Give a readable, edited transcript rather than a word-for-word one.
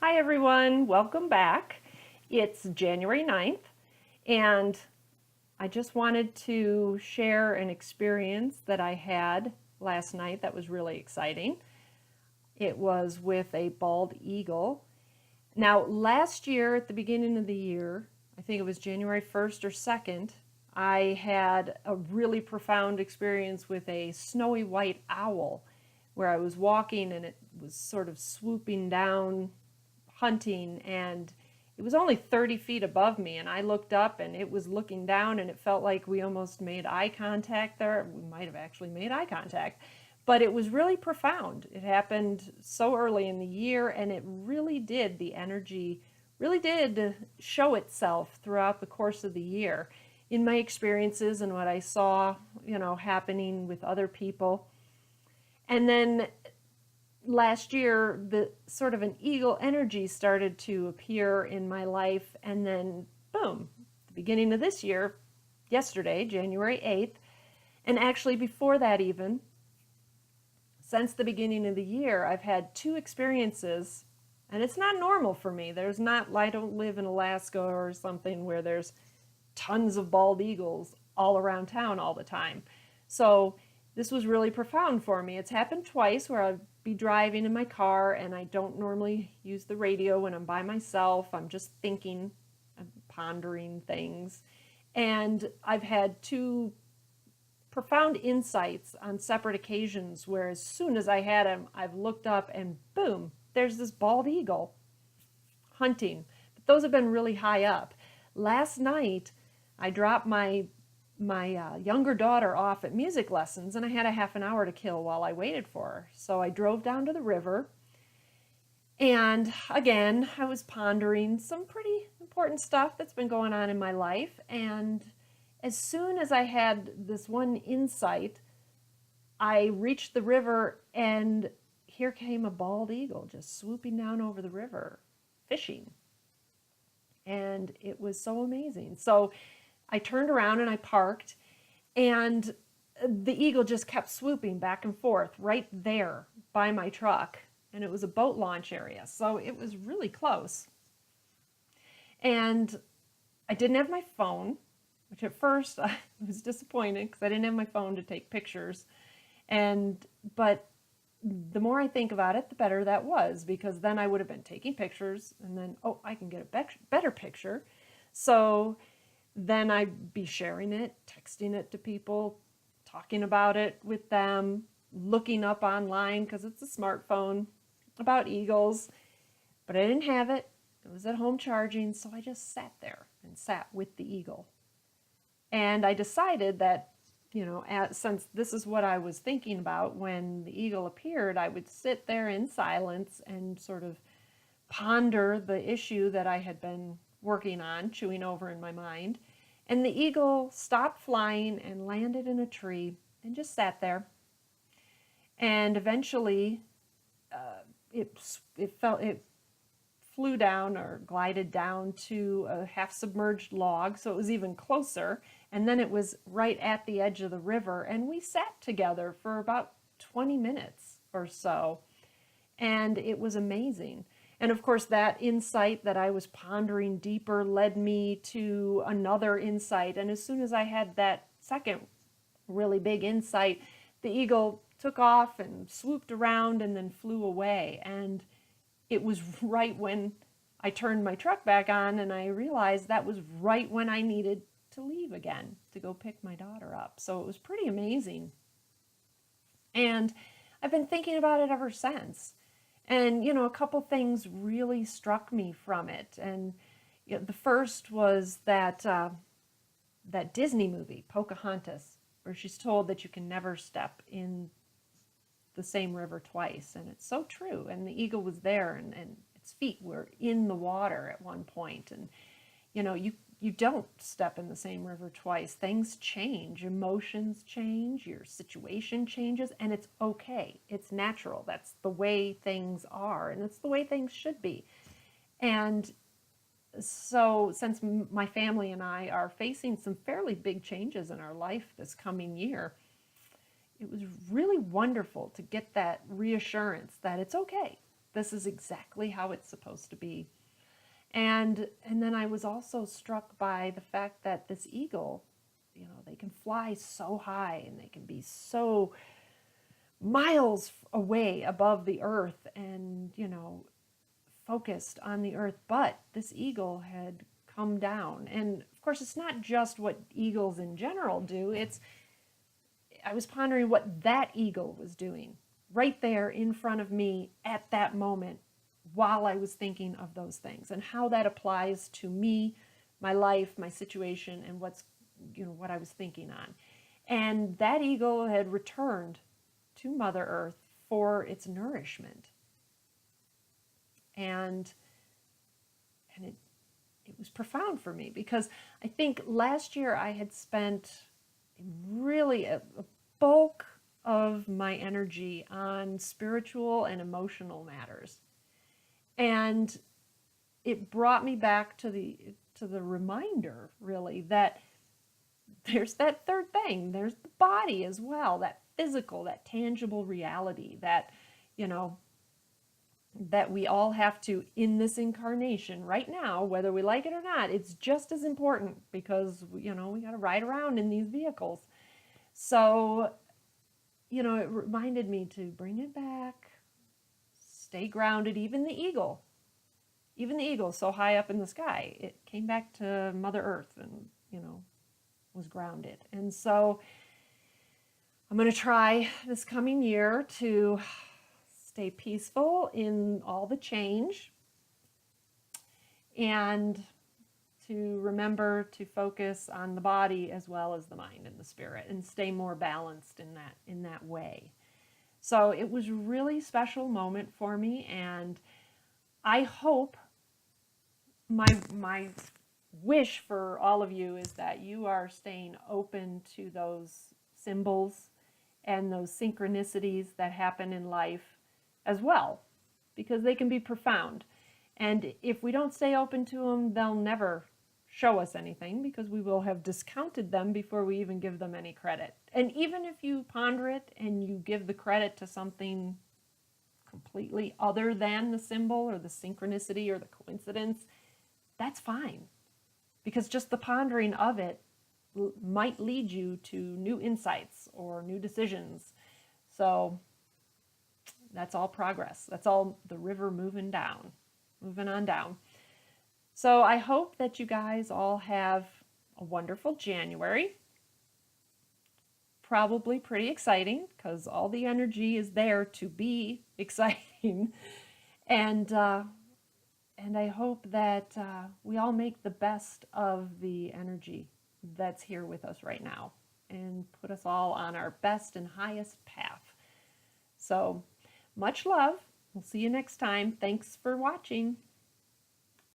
Hi everyone, welcome back. It's January 9th, and I just wanted to share an experience that I had last night that was really exciting. It was with a bald eagle. Now, last year at the beginning of the year, I think it was January 1st or 2nd, I had a really profound experience with a snowy white owl where I was walking and it was sort of swooping down hunting, and it was only 30 feet above me, and I looked up and it was looking down, and it felt like we almost made eye contact there. We might have actually made eye contact, but it was really profound. It happened so early in the year, and it really did, the energy really did show itself throughout the course of the year in my experiences and what I saw, happening with other people. And then last year, the sort of an eagle energy started to appear in my life, and then boom, the beginning of this year, yesterday, January 8th, and actually before that, even since the beginning of the year, I've had two experiences, and it's not normal for me. There's not, I don't live in Alaska or something where there's tons of bald eagles all around town all the time. So this was really profound for me. It's happened twice where I'd be driving in my car and I don't normally use the radio when I'm by myself. I'm just thinking, I'm pondering things. And I've had two profound insights on separate occasions where as soon as I had them, I've looked up and boom, there's this bald eagle hunting. But those have been really high up. Last night, I dropped my younger daughter off at music lessons, and I had a half an hour to kill while I waited for her. So I drove down to the river, and again, I was pondering some pretty important stuff that's been going on in my life. And as soon as I had this one insight, I reached the river, and here came a bald eagle just swooping down over the river, fishing. And it was so amazing. So I turned around and I parked, and the eagle just kept swooping back and forth right there by my truck. And it was a boat launch area, so it was really close. And I didn't have my phone, which at first I was disappointed because I didn't have my phone to take pictures. But the more I think about it, the better that was, because then I would have been taking pictures and then, oh, I can get a better picture. So then I'd be sharing it, texting it to people, talking about it with them, looking up online because it's a smartphone about eagles. But I didn't have it. It was at home charging, so I just sat there and sat with the eagle. And I decided that, since this is what I was thinking about when the eagle appeared, I would sit there in silence and sort of ponder the issue that I had been working on, chewing over in my mind. And the eagle stopped flying and landed in a tree and just sat there. And eventually, it flew down or glided down to a half submerged log, so it was even closer. And then it was right at the edge of the river, and we sat together for about 20 minutes or so. And it was amazing. And of course, that insight that I was pondering deeper led me to another insight. And as soon as I had that second really big insight, the eagle took off and swooped around and then flew away. And it was right when I turned my truck back on and I realized that was right when I needed to leave again to go pick my daughter up. So it was pretty amazing. And I've been thinking about it ever since. And, a couple things really struck me from it. And the first was that Disney movie, Pocahontas, where she's told that you can never step in the same river twice. And it's so true. And the eagle was there, and its feet were in the water at one point. And, you don't step in the same river twice. Things change, emotions change, your situation changes, and it's okay. It's natural. That's the way things are, and it's the way things should be. And so, since my family and I are facing some fairly big changes in our life this coming year, it was really wonderful to get that reassurance that it's okay. this is exactly how it's supposed to be. And then I was also struck by the fact that this eagle, they can fly so high and they can be so miles away above the earth and, focused on the earth. But this eagle had come down. And of course, it's not just what eagles in general do. I was pondering what that eagle was doing right there in front of me at that moment while I was thinking of those things, and how that applies to me, my life, my situation, and what I was thinking on. And that eagle had returned to Mother Earth for its nourishment. And it was profound for me, because I think last year I had spent really a bulk of my energy on spiritual and emotional matters. And it brought me back to the reminder, really, that there's that third thing. There's the body as well, that physical, that tangible reality that, that we all have to, in this incarnation right now, whether we like it or not, it's just as important, because, we got to ride around in these vehicles. So, it reminded me to bring it back, stay grounded. Even the eagle, so high up in the sky, it came back to Mother Earth and, was grounded. And so I'm going to try this coming year to stay peaceful in all the change, and to remember to focus on the body as well as the mind and the spirit, and stay more balanced in that way. So it was a really special moment for me, and I hope, my wish for all of you is that you are staying open to those symbols and those synchronicities that happen in life as well, because they can be profound. And if we don't stay open to them, they'll never show us anything, because we will have discounted them before we even give them any credit. And even if you ponder it and you give the credit to something completely other than the symbol or the synchronicity or the coincidence, that's fine, because just the pondering of it might lead you to new insights or new decisions. So that's all progress. That's all the river moving on down. So I hope that you guys all have a wonderful January. Probably pretty exciting, because all the energy is there to be exciting. And I hope that we all make the best of the energy that's here with us right now, and put us all on our best and highest path. So much love. We'll see you next time. Thanks for watching.